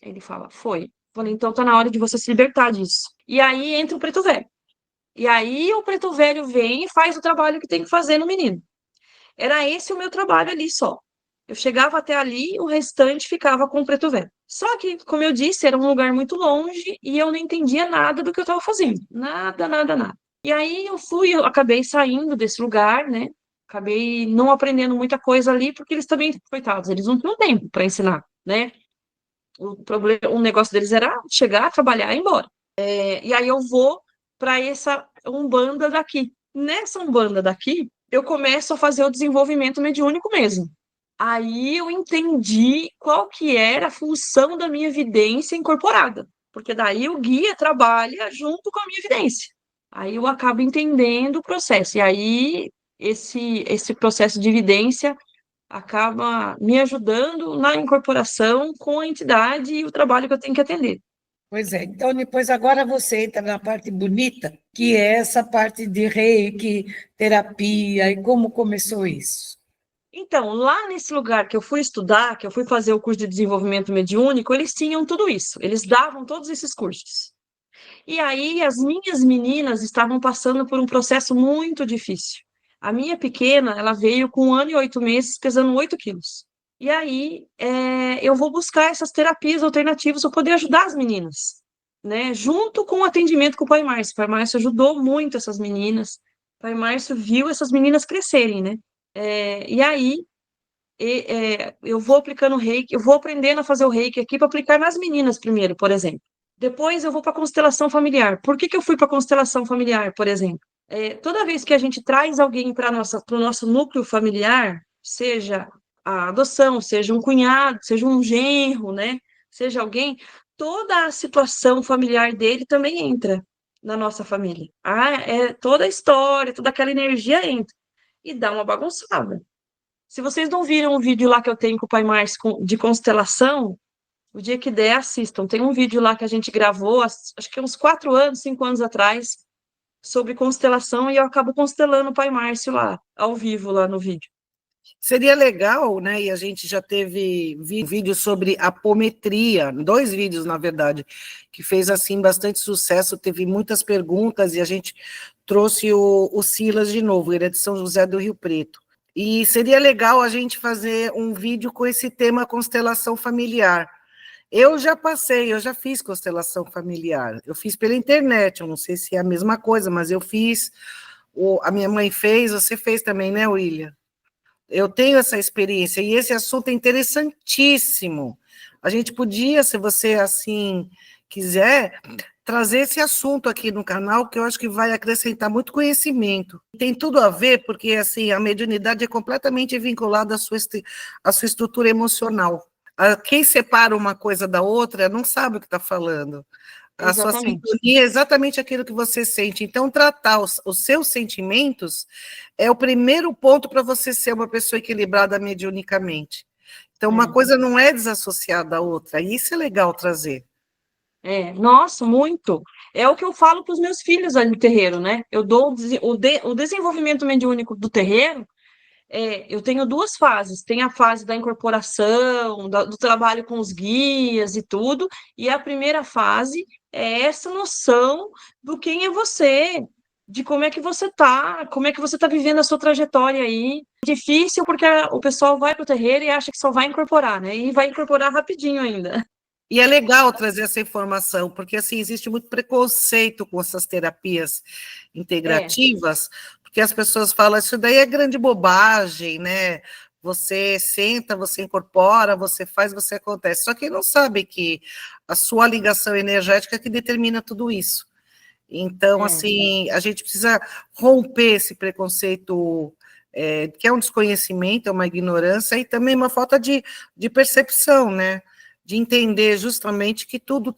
Ele fala, foi. Eu falei, então tá na hora de você se libertar disso. E aí entra o preto velho. E aí o preto velho vem e faz o trabalho que tem que fazer no menino. Era esse o meu trabalho ali só. Eu chegava até ali, o restante ficava com o preto velho. Só que, como eu disse, era um lugar muito longe e eu não entendia nada do que eu estava fazendo. Nada, nada, nada. E aí eu acabei saindo desse lugar, né? Acabei não aprendendo muita coisa ali, porque eles também, coitados, eles não tinham tempo para ensinar, né? O negócio deles era chegar, trabalhar e ir embora. E aí eu vou para essa Umbanda daqui. Nessa Umbanda daqui, eu começo a fazer o desenvolvimento mediúnico mesmo. Aí eu entendi qual que era a função da minha evidência incorporada, porque daí o guia trabalha junto com a minha evidência. Aí eu acabo entendendo o processo. E aí esse processo de evidência acaba me ajudando na incorporação com a entidade e o trabalho que eu tenho que atender.
Pois é, então depois agora você entra na parte bonita, que é essa parte de reiki, terapia, e como começou isso?
Então, lá nesse lugar que eu fui estudar, que eu fui fazer o curso de desenvolvimento mediúnico, eles tinham tudo isso, eles davam todos esses cursos. E aí as minhas meninas estavam passando por um processo muito difícil. A minha pequena, ela veio com 1 ano e 8 meses, pesando 8 quilos. E aí eu vou buscar essas terapias alternativas para poder ajudar as meninas, né? Junto com o atendimento com o Pai Márcio. O Pai Márcio ajudou muito essas meninas. O Pai Márcio viu essas meninas crescerem, né? E aí eu vou aplicando reiki, eu vou aprendendo a fazer o reiki aqui para aplicar nas meninas primeiro, por exemplo. Depois eu vou para a constelação familiar. Por que eu fui para a constelação familiar, por exemplo? Toda vez que a gente traz alguém para o nosso núcleo familiar, seja a adoção, seja um cunhado, seja um genro, né? Seja alguém, toda a situação familiar dele também entra na nossa família. Toda a história, toda aquela energia entra e dá uma bagunçada. Se vocês não viram o vídeo lá que eu tenho com o Pai Márcio de constelação, o dia que der, assistam. Tem um vídeo lá que a gente gravou, acho que uns 4 anos, 5 anos atrás, sobre constelação, e eu acabo constelando o Pai Márcio lá, ao vivo, lá no vídeo.
Seria legal, né? E a gente já teve vídeo sobre apometria, 2 vídeos, na verdade, que fez assim bastante sucesso, teve muitas perguntas e a gente trouxe o Silas de novo, ele é de São José do Rio Preto. E seria legal a gente fazer um vídeo com esse tema constelação familiar. Eu já fiz constelação familiar. Eu fiz pela internet, eu não sei se é a mesma coisa, mas eu fiz, a minha mãe fez, você fez também, né, William? Eu tenho essa experiência, e esse assunto é interessantíssimo. A gente podia, se você assim quiser, trazer esse assunto aqui no canal, que eu acho que vai acrescentar muito conhecimento. Tem tudo a ver, porque assim, a mediunidade é completamente vinculada à sua estrutura emocional. Quem separa uma coisa da outra não sabe o que está falando. A sua sintonia é exatamente aquilo que você sente. Então, tratar os seus sentimentos é o primeiro ponto para você ser uma pessoa equilibrada mediunicamente. Então, uma coisa não é desassociada da outra. E isso é legal trazer.
Nossa, muito. É o que eu falo para os meus filhos ali no terreiro, né? Eu dou o desenvolvimento mediúnico do terreiro. Eu tenho 2 fases. Tem a fase da incorporação, do trabalho com os guias e tudo, e a primeira fase é essa noção do quem é você, de como é que você tá vivendo a sua trajetória aí. Difícil porque o pessoal vai para o terreiro e acha que só vai incorporar, né? E vai incorporar rapidinho ainda.
E é legal trazer essa informação, porque assim, existe muito preconceito com essas terapias integrativas, porque as pessoas falam, isso daí é grande bobagem, né? Você senta, você incorpora, você faz, você acontece. Só que não sabe que a sua ligação energética é que determina tudo isso. Então, assim, a gente precisa romper esse preconceito, que é um desconhecimento, é uma ignorância, e também uma falta de percepção, né? De entender justamente que tudo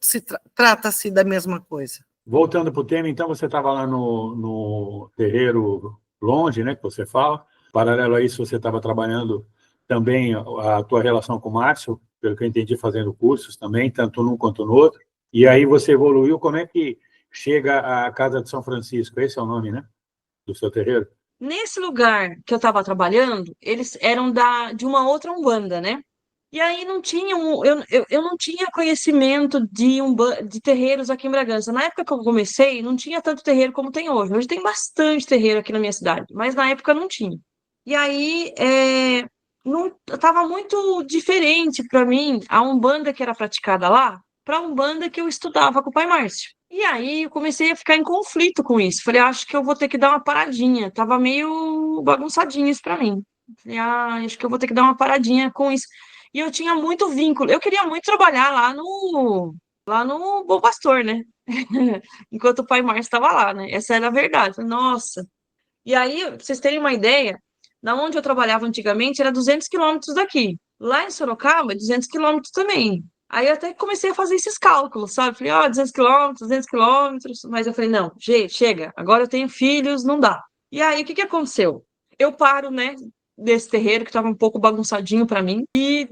trata-se da mesma coisa.
Voltando para o tema, então, você estava lá no terreiro longe, né, que você fala. Paralelo a isso, você estava trabalhando também a tua relação com o Márcio, pelo que eu entendi, fazendo cursos também, tanto num quanto no outro. E aí você evoluiu. Como é que chega à Casa de São Francisco? Esse é o nome, né, do seu terreiro?
Nesse lugar que eu estava trabalhando, eles eram de uma outra Umbanda, né? E aí não tinha eu não tinha conhecimento de terreiros aqui em Bragança. Na época que eu comecei, não tinha tanto terreiro como tem hoje. Hoje tem bastante terreiro aqui na minha cidade, mas na época não tinha. E aí, não estava muito diferente para mim a Umbanda que era praticada lá para a Umbanda que eu estudava com o Pai Márcio. E aí eu comecei a ficar em conflito com isso. Falei, acho que eu vou ter que dar uma paradinha. Tava meio bagunçadinho isso para mim. Falei, acho que eu vou ter que dar uma paradinha com isso. E eu tinha muito vínculo. Eu queria muito trabalhar lá no Bom Pastor, né? Enquanto o Pai Márcio estava lá, né? Essa era a verdade. Nossa. E aí, pra vocês terem uma ideia, da onde eu trabalhava antigamente era 200 quilômetros daqui. Lá em Sorocaba, 200 quilômetros também. Aí eu até comecei a fazer esses cálculos, sabe? Falei, 200 quilômetros, 200 quilômetros. Mas eu falei, não, gente, chega, agora eu tenho filhos, não dá. E aí, o que que aconteceu? Eu paro, né, desse terreiro que estava um pouco bagunçadinho para mim e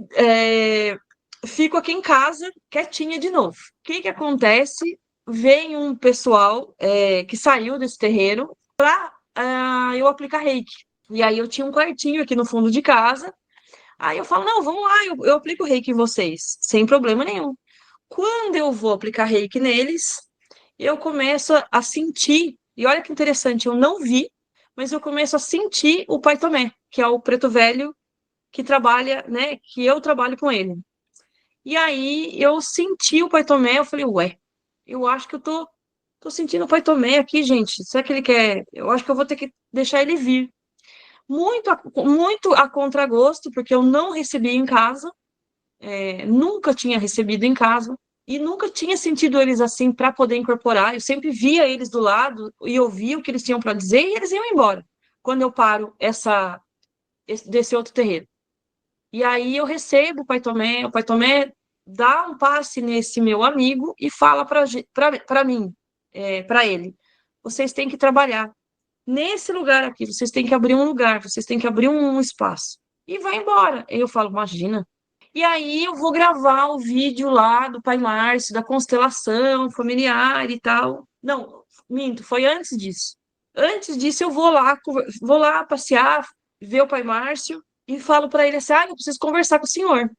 fico aqui em casa, quietinha de novo. O que que acontece? Vem um pessoal que saiu desse terreiro para eu aplicar reiki. E aí eu tinha um quartinho aqui no fundo de casa. Aí eu falo, não, vamos lá, eu aplico reiki em vocês, sem problema nenhum. Quando eu vou aplicar reiki neles, eu começo a sentir, e olha que interessante, eu não vi, mas eu começo a sentir o Pai Tomé, que é o preto velho que trabalha, né, que eu trabalho com ele. E aí eu senti o Pai Tomé, eu falei, ué, eu acho que eu tô sentindo o Pai Tomé aqui, gente. Será que ele quer? Eu acho que eu vou ter que deixar ele vir. Muito a contragosto, porque eu não recebi em casa, nunca tinha recebido em casa, e nunca tinha sentido eles assim para poder incorporar. Eu sempre via eles do lado e ouvia o que eles tinham para dizer e eles iam embora. Quando eu paro desse outro terreiro. E aí eu recebo o Pai Tomé dá um passe nesse meu amigo e fala para mim, para ele, vocês têm que trabalhar nesse lugar aqui, vocês têm que abrir um lugar, vocês têm que abrir um espaço. E vai embora. Eu falo, imagina. E aí eu vou gravar o vídeo lá do Pai Márcio, da constelação familiar e tal. Não, minto, foi antes disso. Antes disso eu vou lá passear, ver o Pai Márcio e falo para ele assim, eu preciso conversar com o senhor.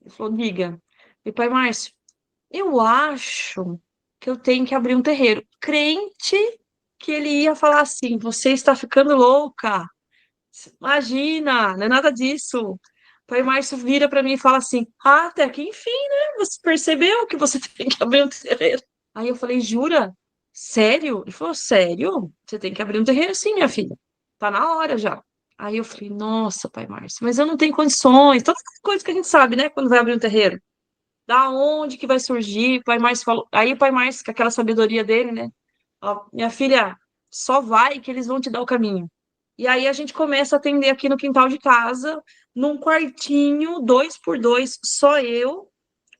Ele falou, diga. E Pai Márcio, eu acho que eu tenho que abrir um terreiro. Crente que ele ia falar assim, você está ficando louca. Imagina, não é nada disso. O Pai Márcio vira para mim e fala assim, até que enfim, né? Você percebeu que você tem que abrir um terreiro. Aí eu falei, jura? Sério? Ele falou, sério? Você tem que abrir um terreiro sim, minha filha. Tá na hora já. Aí eu falei, nossa, Pai Márcio, mas eu não tenho condições. Todas as coisas que a gente sabe, né? Quando vai abrir um terreiro. Da onde que vai surgir? O Pai Márcio falou. Aí o Pai Márcio, com aquela sabedoria dele, né? Ó, minha filha, só vai que eles vão te dar o caminho. E aí a gente começa a atender aqui no quintal de casa, num quartinho, 2x2, só eu,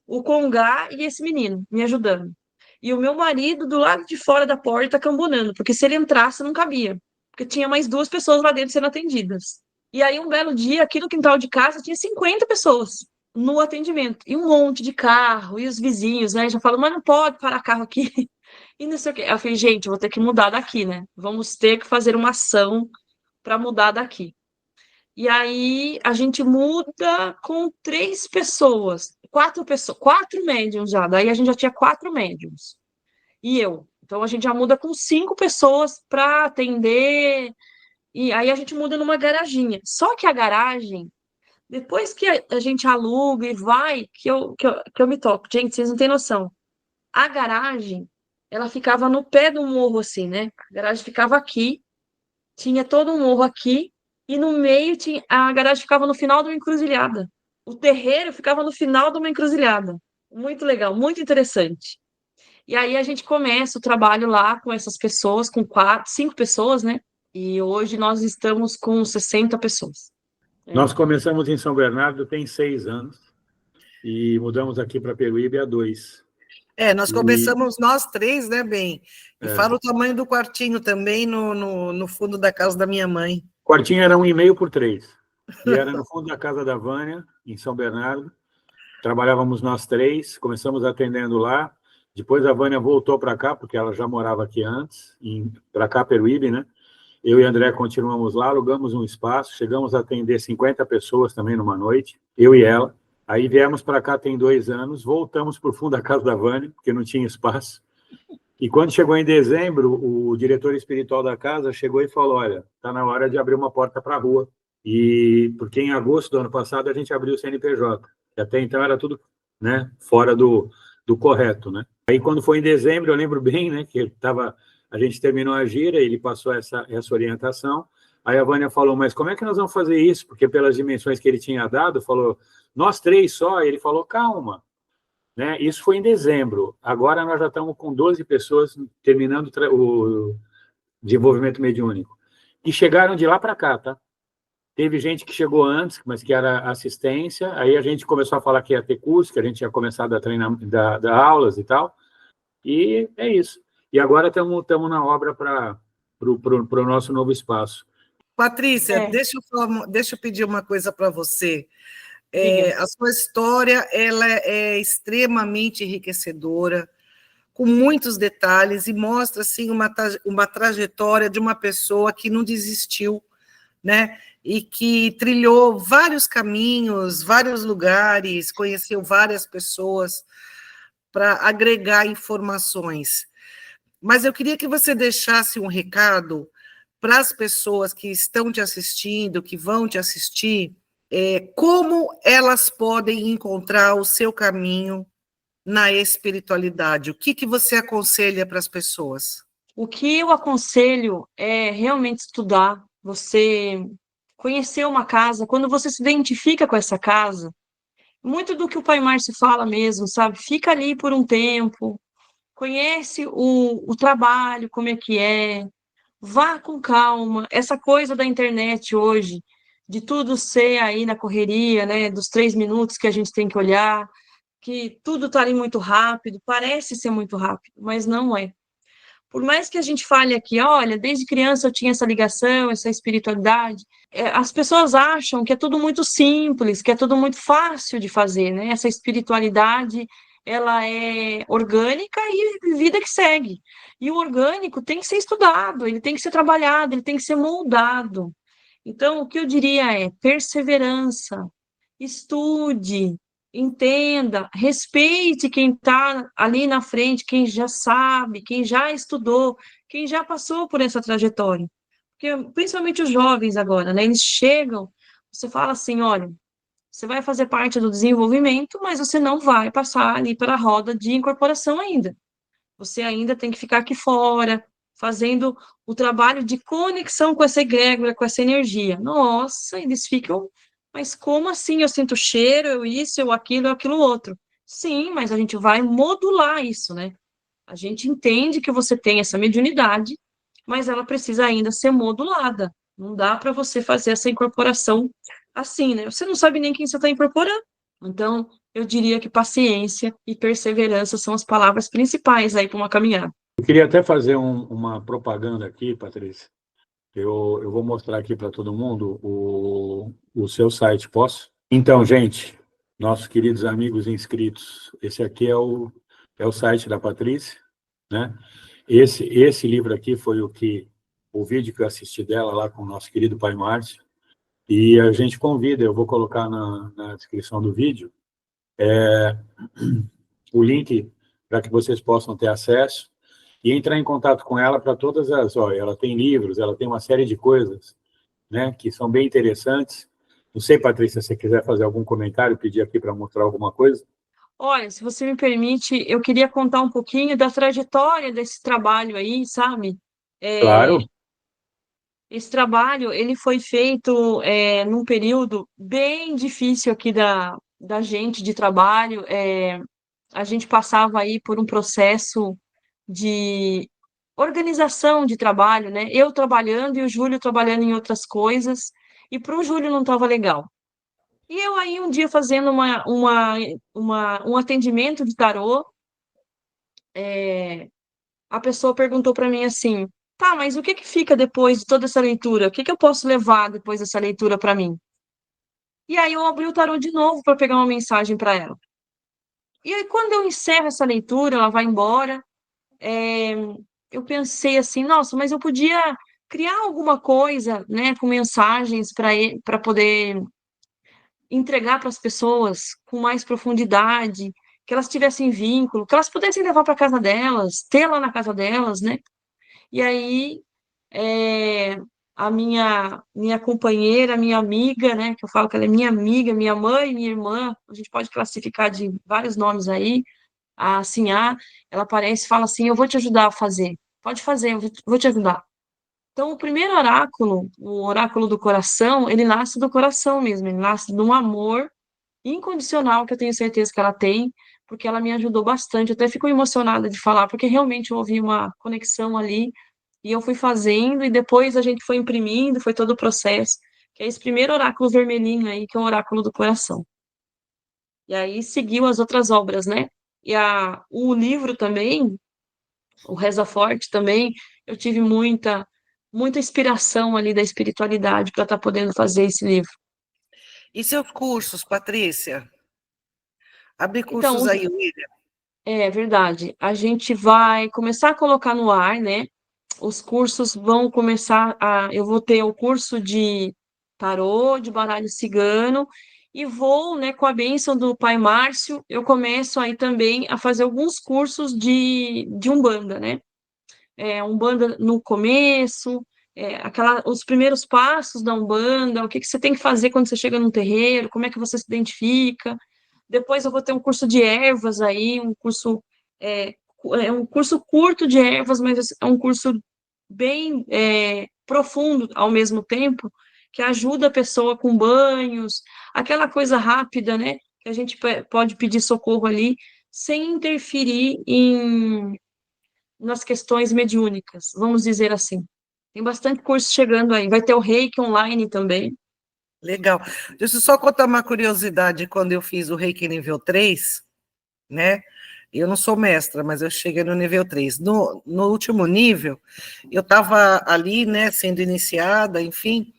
o Congá e esse menino me ajudando. E o meu marido do lado de fora da porta cambonando, porque se ele entrasse não cabia, porque tinha mais 2 pessoas lá dentro sendo atendidas. E aí um belo dia, aqui no quintal de casa, tinha 50 pessoas no atendimento, e um monte de carro, e os vizinhos, né, já falam, mas não pode parar carro aqui. E não sei o quê. Eu falei, gente, eu vou ter que mudar daqui, né? Vamos ter que fazer uma ação para mudar daqui. E aí a gente muda com 3 pessoas, 4 pessoas, 4 médiums já. Daí a gente já tinha 4 médiums. E eu. Então a gente já muda com 5 pessoas para atender. E aí a gente muda numa garaginha. Só que a garagem, depois que a gente aluga e vai, que eu me toco. Gente, vocês não têm noção. A garagem, ela ficava no pé do morro, assim, né? A garagem ficava aqui, tinha todo um morro aqui, e no meio tinha, a garagem ficava no final de uma encruzilhada. O terreiro ficava no final de uma encruzilhada. Muito legal, muito interessante. E aí a gente começa o trabalho lá com essas pessoas, com 5 pessoas, né? E hoje nós estamos com 60 pessoas.
Nós começamos em São Bernardo tem 6 anos e mudamos aqui para Peruíbe há 2.
Nós começamos nós 3, né, Bem? E fala o tamanho do quartinho também no fundo da casa da minha mãe.
O quartinho era 1,5 por 3. E era no fundo da casa da Vânia, em São Bernardo. Trabalhávamos nós 3, começamos atendendo lá. Depois a Vânia voltou para cá, porque ela já morava aqui antes, para cá, Peruíbe, né? Eu e André continuamos lá, alugamos um espaço, chegamos a atender 50 pessoas também numa noite, eu e ela. Aí viemos para cá tem 2 anos, voltamos para o fundo da casa da Vânia, porque não tinha espaço. E quando chegou em dezembro, o diretor espiritual da casa chegou e falou, olha, está na hora de abrir uma porta para a rua. e porque em agosto do ano passado a gente abriu o CNPJ, que até então era tudo, né, fora do correto, né? Aí quando foi em dezembro, eu lembro bem, né, que a gente terminou a gira, ele passou essa orientação, aí a Vânia falou, mas como é que nós vamos fazer isso? Porque pelas dimensões que ele tinha dado, falou, nós 3 só, e ele falou, calma, né? Isso foi em dezembro, agora nós já estamos com 12 pessoas terminando o desenvolvimento mediúnico, e chegaram de lá para cá, tá? Teve gente que chegou antes, mas que era assistência, aí a gente começou a falar que ia ter curso, que a gente tinha começado a treinar, dar aulas e tal, e é isso. E agora estamos na obra para o nosso novo espaço.
Patrícia, deixa eu pedir uma coisa para você.
Diga.
A sua história ela é extremamente enriquecedora, com muitos detalhes, e mostra assim, uma trajetória de uma pessoa que não desistiu, né? E que trilhou vários caminhos, vários lugares, conheceu várias pessoas para agregar informações. Mas eu queria que você deixasse um recado para as pessoas que estão te assistindo, que vão te assistir, como elas podem encontrar o seu caminho na espiritualidade. O que você aconselha para as pessoas?
O que eu aconselho é realmente estudar, você conhecer uma casa, quando você se identifica com essa casa, muito do que o Pai Márcio fala mesmo, sabe? Fica ali por um tempo, conhece o trabalho, como é que é, vá com calma. Essa coisa da internet hoje, de tudo ser aí na correria, né? Dos 3 minutos que a gente tem que olhar, que tudo está ali muito rápido, parece ser muito rápido, mas não é. Por mais que a gente fale aqui, olha, desde criança eu tinha essa ligação, essa espiritualidade, as pessoas acham que é tudo muito simples, que é tudo muito fácil de fazer, né? Essa espiritualidade, ela é orgânica e vida que segue. E o orgânico tem que ser estudado, ele tem que ser trabalhado, ele tem que ser moldado. Então, o que eu diria é perseverança, estude, entenda, respeite quem está ali na frente, quem já sabe, quem já estudou, quem já passou por essa trajetória. Porque, principalmente os jovens agora, né? Eles chegam, você fala assim, olha, você vai fazer parte do desenvolvimento, mas você não vai passar ali para a roda de incorporação ainda. Você ainda tem que ficar aqui fora, fazendo o trabalho de conexão com essa egrégora, com essa energia. Nossa, eles ficam, mas como assim? Eu sinto cheiro, eu aquilo outro. Sim, mas a gente vai modular isso, né? A gente entende que você tem essa mediunidade, mas ela precisa ainda ser modulada. Não dá para você fazer essa incorporação assim, né? Você não sabe nem quem você está incorporando. Então, eu diria que paciência e perseverança são as palavras principais aí para uma caminhada.
Eu queria até fazer uma propaganda aqui, Patrícia. Eu vou mostrar aqui para todo mundo o seu site, posso? Então, gente, nossos queridos amigos inscritos, esse aqui é o site da Patrícia, né? Esse livro aqui foi o vídeo que eu assisti dela lá com o nosso querido Pai Márcio, e a gente convida, eu vou colocar na descrição do vídeo, o link para que vocês possam ter acesso e entrar em contato com ela para todas olha, ela tem livros, ela tem uma série de coisas, né, que são bem interessantes. Não sei, Patrícia, se você quiser fazer algum comentário, pedir aqui para mostrar alguma coisa.
Olha, se você me permite, eu queria contar um pouquinho da trajetória desse trabalho aí, sabe?
Claro.
Esse trabalho, ele foi feito num período bem difícil aqui da gente de trabalho. A gente passava aí por um processo de organização de trabalho, né? Eu trabalhando e o Júlio trabalhando em outras coisas, e para o Júlio não estava legal. E eu aí um dia fazendo um atendimento de tarô, a pessoa perguntou para mim assim, tá, mas o que que fica depois de toda essa leitura? O que que eu posso levar depois dessa leitura para mim? E aí eu abri o tarô de novo para pegar uma mensagem para ela. E aí quando eu encerro essa leitura, ela vai embora, eu pensei assim, nossa, mas eu podia criar alguma coisa, né, com mensagens para poder entregar para as pessoas com mais profundidade, que elas tivessem vínculo, que elas pudessem levar para casa delas, ter lá na casa delas, né? E aí a minha companheira, minha amiga, né, que eu falo que ela é minha amiga, minha mãe, minha irmã, a gente pode classificar de vários nomes aí, a Sinhá, ela aparece e fala assim, eu vou te ajudar a fazer, pode fazer, vou te ajudar. Então, o primeiro oráculo, o oráculo do coração, ele nasce do coração mesmo, ele nasce de um amor incondicional que eu tenho certeza que ela tem, porque ela me ajudou bastante. Eu até fico emocionada de falar, porque realmente houve uma conexão ali, e eu fui fazendo, e depois a gente foi imprimindo, foi todo o processo, que é esse primeiro oráculo vermelhinho aí, que é o oráculo do coração. E aí seguiu as outras obras, né? E o livro também, o Reza Forte também, eu tive muita inspiração ali da espiritualidade para estar podendo fazer esse livro.
E seus cursos, Patrícia? Abre
Então,
cursos aí, William.
é verdade. A gente vai começar a colocar no ar, né? Os cursos vão começar a. Eu vou ter o curso de tarô, de baralho cigano, e vou, né, com a bênção do Pai Márcio, eu começo aí também a fazer alguns cursos de Umbanda, né? Umbanda no começo, os primeiros passos da Umbanda, o que que você tem que fazer quando você chega num terreiro, como é que você se identifica. Depois eu vou ter um curso de ervas aí, um curso curto de ervas, mas é um curso bem profundo ao mesmo tempo, que ajuda a pessoa com banhos, aquela coisa rápida, né? Que a gente pode pedir socorro ali, sem interferir nas questões mediúnicas, vamos dizer assim. Tem bastante curso chegando aí. Vai ter o Reiki online também.
Legal. Deixa eu só contar uma curiosidade. Quando eu fiz o Reiki nível 3, né? Eu não sou mestra, mas eu cheguei no nível 3. No último nível, eu estava ali, né, sendo iniciada, enfim,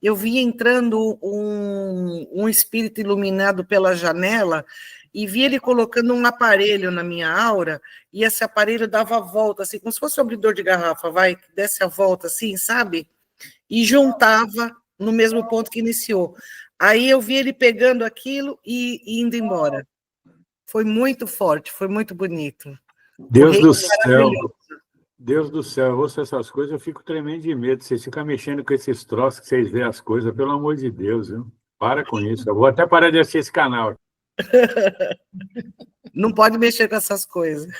eu vi entrando um espírito iluminado pela janela e vi ele colocando um aparelho na minha aura, e esse aparelho dava a volta, assim, como se fosse um abridor de garrafa, vai, desse a volta, assim, sabe? E juntava no mesmo ponto que iniciou. Aí eu vi ele pegando aquilo e indo embora. Foi muito forte, foi muito bonito.
Deus do céu, Deus do céu, eu ouço essas coisas, eu fico tremendo de medo. Vocês ficam mexendo com esses troços que vocês veem as coisas, pelo amor de Deus, viu? Para com isso. Eu vou até parar de assistir esse canal.
Não pode mexer com essas coisas.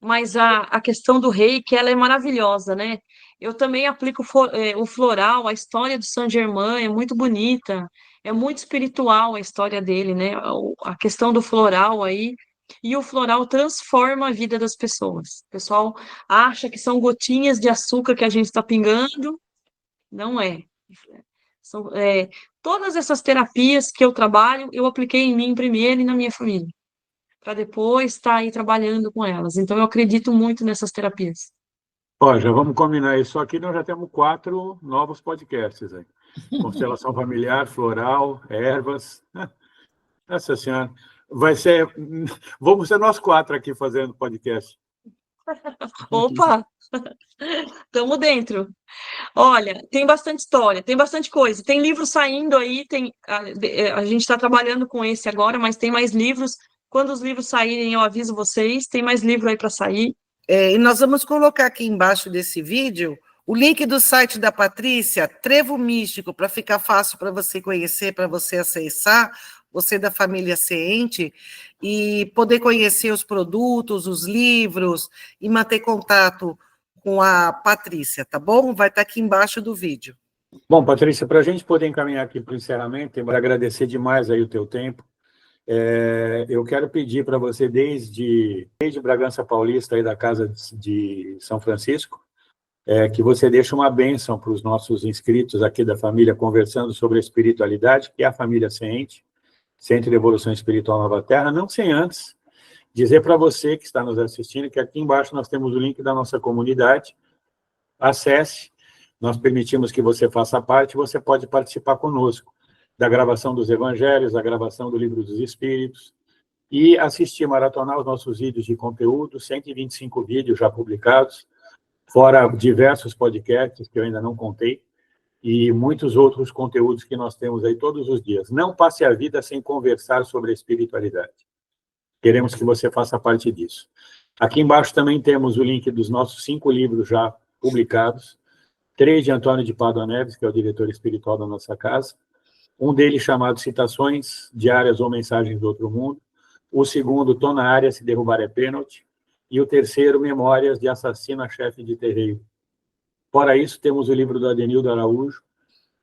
Mas a questão do Reiki, ela é maravilhosa, né? Eu também aplico o floral, a história do Saint Germain é muito bonita, é muito espiritual a história dele, né? A questão do floral aí, e o floral transforma a vida das pessoas. O pessoal acha que são gotinhas de açúcar que a gente está pingando, não é. São, todas essas terapias que eu trabalho, eu apliquei em mim primeiro e na minha família, para depois estar aí trabalhando com elas. Então, eu acredito muito nessas terapias.
Ó, já vamos combinar isso aqui, nós já temos 4 novos podcasts aí. Constelação familiar, floral, ervas. Nossa Senhora. Vamos ser nós 4 aqui fazendo podcast.
Opa! Estamos dentro. Olha, tem bastante história, tem bastante coisa. Tem livro saindo aí, a gente está trabalhando com esse agora, mas tem mais livros. Quando os livros saírem, eu aviso vocês. Tem mais livro aí para sair.
E nós vamos colocar aqui embaixo desse vídeo o link do site da Patrícia, Trevo Místico, para ficar fácil para você conhecer, para você acessar, você da família Ciente, e poder conhecer os produtos, os livros, e manter contato com a Patrícia, tá bom? Vai estar aqui embaixo do vídeo.
Bom, Patrícia, para a gente poder encaminhar aqui para o encerramento, eu quero agradecer demais aí o teu tempo. Eu quero pedir para você, desde Bragança Paulista, aí da Casa de São Francisco, que você deixe uma bênção para os nossos inscritos aqui da família Conversando sobre a Espiritualidade, que é a família Ciente, Centro de Evolução Espiritual Nova Terra, não sem antes dizer para você que está nos assistindo que aqui embaixo nós temos o link da nossa comunidade. Acesse, nós permitimos que você faça parte, você pode participar conosco da gravação dos evangelhos, da gravação do Livro dos Espíritos, e assistir, maratonar os nossos vídeos de conteúdo, 125 vídeos já publicados, fora diversos podcasts que eu ainda não contei, e muitos outros conteúdos que nós temos aí todos os dias. Não passe a vida sem conversar sobre a espiritualidade. Queremos que você faça parte disso. Aqui embaixo também temos o link dos nossos 5 livros já publicados, 3 de Antônio de Pádua Neves, que é o diretor espiritual da nossa casa, um deles chamado Citações Diárias ou Mensagens do Outro Mundo, o segundo, Tô na Área, Se Derrubar é Pênalti, e o terceiro, Memórias de Assassino a Chefe de Terreiro. Fora isso, temos o livro do Adenildo Araújo,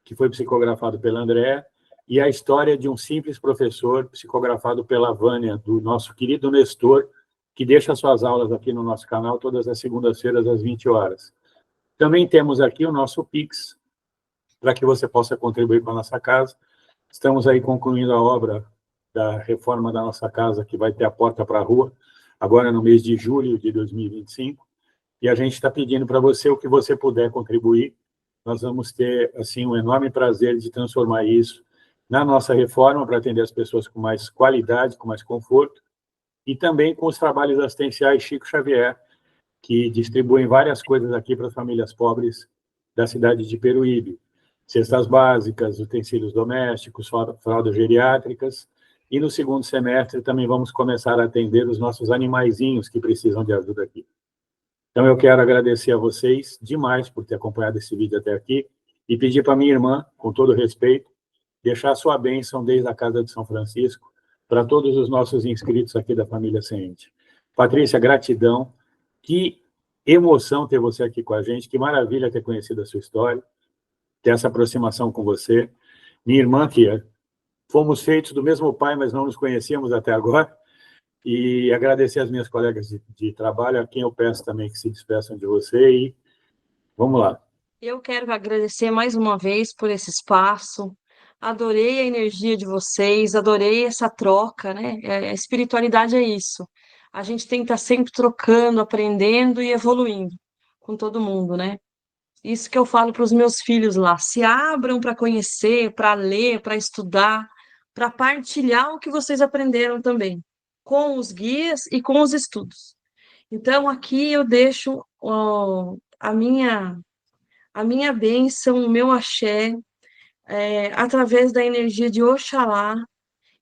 que foi psicografado pela Andréa, e a história de um simples professor, psicografado pela Vânia, do nosso querido Nestor, que deixa suas aulas aqui no nosso canal todas as segundas-feiras, às 20 horas. Também temos aqui o nosso Pix, para que você possa contribuir com a nossa casa. Estamos aí concluindo a obra da reforma da nossa casa, que vai ter a porta para a rua, agora no mês de julho de 2025, e a gente está pedindo para você o que você puder contribuir. Nós vamos ter, assim, um enorme prazer de transformar isso na nossa reforma, para atender as pessoas com mais qualidade, com mais conforto, e também com os trabalhos assistenciais Chico Xavier, que distribuem várias coisas aqui para as famílias pobres da cidade de Peruíbe. Cestas básicas, utensílios domésticos, fraldas geriátricas, e no segundo semestre também vamos começar a atender os nossos animaizinhos que precisam de ajuda aqui. Então eu quero agradecer a vocês demais por ter acompanhado esse vídeo até aqui e pedir para minha irmã, com todo respeito, deixar a sua bênção desde a Casa de São Francisco para todos os nossos inscritos aqui da família Semente. Patrícia, gratidão. Que emoção ter você aqui com a gente, que maravilha ter conhecido a sua história, ter essa aproximação com você. Minha irmã, que fomos feitos do mesmo pai, mas não nos conhecíamos até agora, e agradecer às minhas colegas de trabalho, a quem eu peço também que se despeçam de você, e vamos lá.
Eu quero agradecer mais uma vez por esse espaço. Adorei a energia de vocês, adorei essa troca, né? A espiritualidade é isso. A gente tem que estar sempre trocando, aprendendo e evoluindo com todo mundo, né? Isso que eu falo para os meus filhos lá. Se abram para conhecer, para ler, para estudar, para partilhar o que vocês aprenderam também, com os guias e com os estudos. Então, aqui eu deixo a minha bênção, o meu axé, através da energia de Oxalá,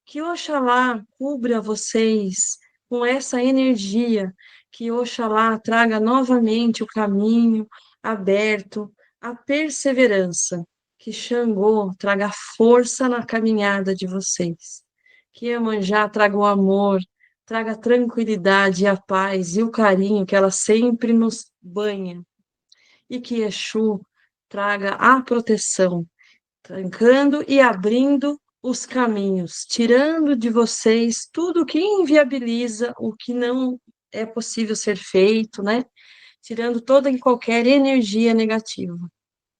que Oxalá cubra vocês com essa energia, que Oxalá traga novamente o caminho aberto, a perseverança, que Xangô traga força na caminhada de vocês, que Iemanjá traga o amor, traga a tranquilidade, a paz e o carinho que ela sempre nos banha, e que Exu traga a proteção, trancando e abrindo os caminhos, tirando de vocês tudo que inviabiliza, o que não é possível ser feito, né? Tirando toda e qualquer energia negativa.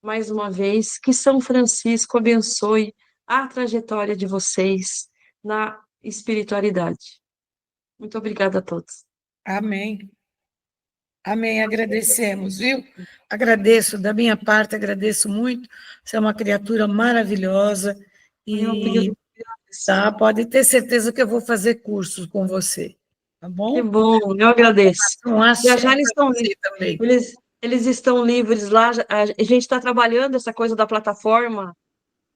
Mais uma vez, que São Francisco abençoe a trajetória de vocês na espiritualidade. Muito obrigada a todos.
Amém. Amém, agradecemos, viu? Agradeço, da minha parte, agradeço muito. Você é uma criatura maravilhosa e tá, pode ter certeza que eu vou fazer cursos com você, tá bom?
Que bom, eu agradeço. Já já eles estão
também.
Eles estão livres lá, a gente está trabalhando essa coisa da plataforma,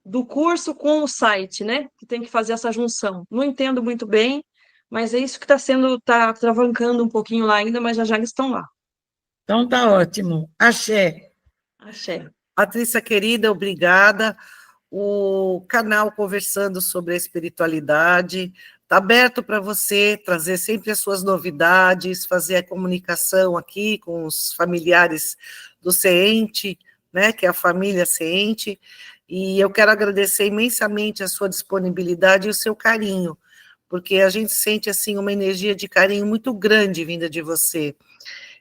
do curso com o site, né? Que tem que fazer essa junção. Não entendo muito bem, mas é isso que está travancando um pouquinho lá ainda, mas já já eles estão lá.
Então tá ótimo. Axé.
Axé.
Patrícia querida, obrigada. O canal Conversando sobre a Espiritualidade está aberto para você trazer sempre as suas novidades, fazer a comunicação aqui com os familiares do Seente, né, que é a família Seente, e eu quero agradecer imensamente a sua disponibilidade e o seu carinho, porque a gente sente assim uma energia de carinho muito grande vinda de você.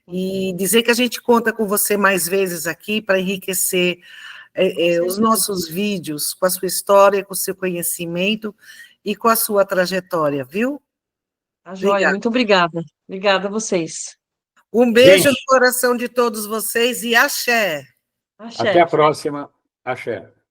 E dizer que a gente conta com você mais vezes aqui para enriquecer os nossos vídeos com a sua história, com o seu conhecimento e com a sua trajetória, viu?
Tá joia, muito obrigada. Obrigada a vocês.
Um beijo no coração de todos vocês e axé.
Axé.
Até a próxima. Axé.